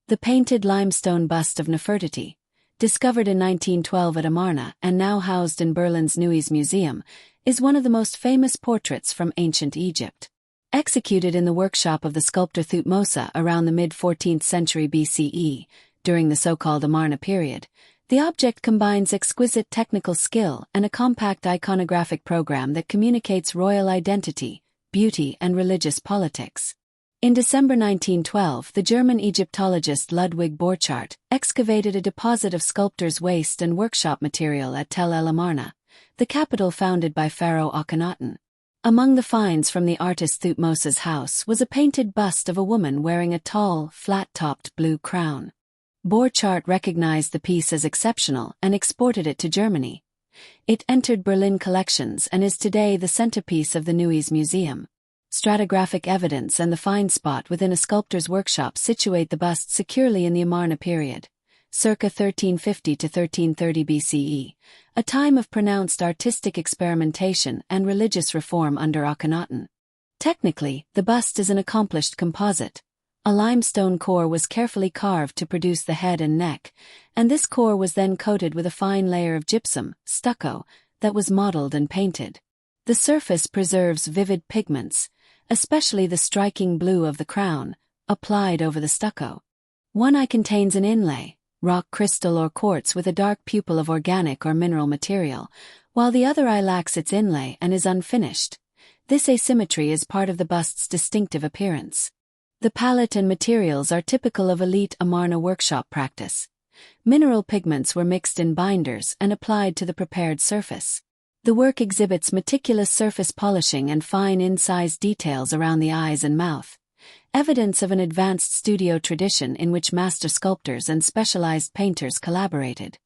The painted limestone bust of Nefertiti, discovered in 1912 at Amarna and now housed in Berlin's Neues Museum, is one of the most famous portraits from ancient Egypt. Executed in the workshop of the sculptor Thutmose around the mid-14th century BCE, during the so-called Amarna period, the object combines exquisite technical skill and a compact iconographic program that communicates royal identity, beauty, and religious politics. In December 1912, the German Egyptologist Ludwig Borchardt excavated a deposit of sculptor's waste and workshop material at Tel El Amarna, the capital founded by Pharaoh Akhenaten. Among the finds from the artist Thutmose's house was a painted bust of a woman wearing a tall, flat-topped blue crown. Borchardt recognized the piece as exceptional and exported it to Germany. It entered Berlin collections and is today the centerpiece of the Neues Museum. Stratigraphic evidence and the find spot within a sculptor's workshop situate the bust securely in the Amarna period, circa 1350 to 1330 BCE, a time of pronounced artistic experimentation and religious reform under Akhenaten. Technically, the bust is an accomplished composite. A limestone core was carefully carved to produce the head and neck, and this core was then coated with a fine layer of gypsum, stucco, that was modeled and painted. The surface preserves vivid pigments, especially the striking blue of the crown, applied over the stucco. One eye contains an inlay, rock crystal or quartz with a dark pupil of organic or mineral material, while the other eye lacks its inlay and is unfinished. This asymmetry is part of the bust's distinctive appearance. The palette and materials are typical of elite Amarna workshop practice. Mineral pigments were mixed in binders and applied to the prepared surface. The work exhibits meticulous surface polishing and fine incised details around the eyes and mouth, evidence of an advanced studio tradition in which master sculptors and specialized painters collaborated.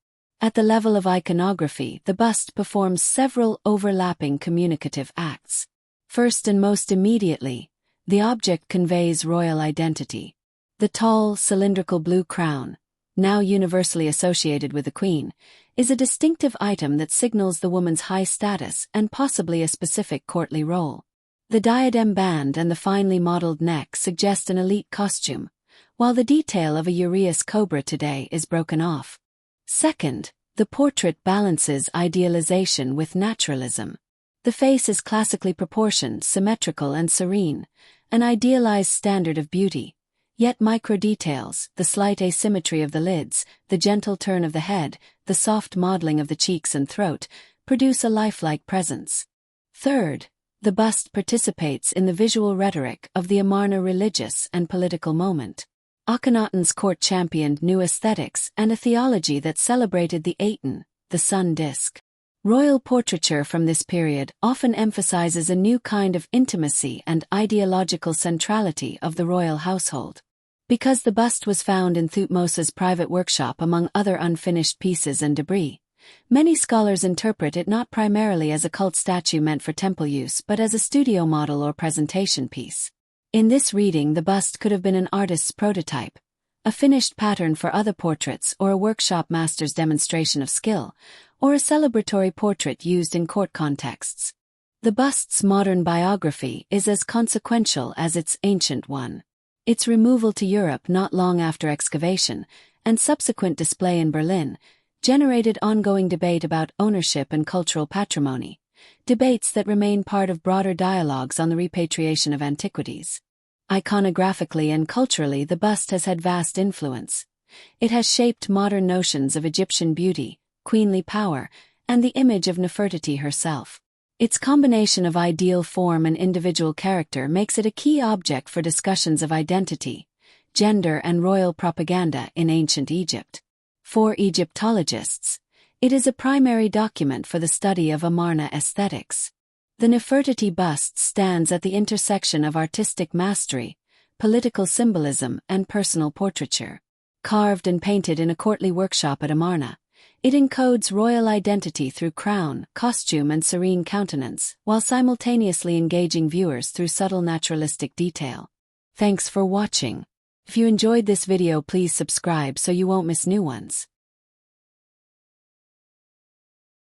At the level of iconography, the bust performs several overlapping communicative acts. First and most immediately, the object conveys royal identity. The tall, cylindrical blue crown, now universally associated with the queen, is a distinctive item that signals the woman's high status and possibly a specific courtly role. The diadem band and the finely modeled neck suggest an elite costume, while the detail of a uraeus cobra today is broken off. Second, the portrait balances idealization with naturalism. The face is classically proportioned, symmetrical and serene, an idealized standard of beauty. Yet micro-details, the slight asymmetry of the lids, the gentle turn of the head, the soft modeling of the cheeks and throat, produce a lifelike presence. Third, the bust participates in the visual rhetoric of the Amarna religious and political moment. Akhenaten's court championed new aesthetics and a theology that celebrated the Aten, the sun disk. Royal portraiture from this period often emphasizes a new kind of intimacy and ideological centrality of the royal household. Because the bust was found in Thutmose's private workshop among other unfinished pieces and debris, many scholars interpret it not primarily as a cult statue meant for temple use but as a studio model or presentation piece. In this reading, the bust could have been an artist's prototype, a finished pattern for other portraits or a workshop master's demonstration of skill, or a celebratory portrait used in court contexts. The bust's modern biography is as consequential as its ancient one. Its removal to Europe not long after excavation, and subsequent display in Berlin, generated ongoing debate about ownership and cultural patrimony, debates that remain part of broader dialogues on the repatriation of antiquities. Iconographically and culturally, the bust has had vast influence. It has shaped modern notions of Egyptian beauty, queenly power, and the image of Nefertiti herself. Its combination of ideal form and individual character makes it a key object for discussions of identity, gender and royal propaganda in ancient Egypt. For Egyptologists, it is a primary document for the study of Amarna aesthetics. The Nefertiti bust stands at the intersection of artistic mastery, political symbolism, and personal portraiture. Carved and painted in a courtly workshop at Amarna, it encodes royal identity through crown, costume and serene countenance, while simultaneously engaging viewers through subtle naturalistic detail. Thanks for watching. If you enjoyed this video, please subscribe so you won't miss new ones.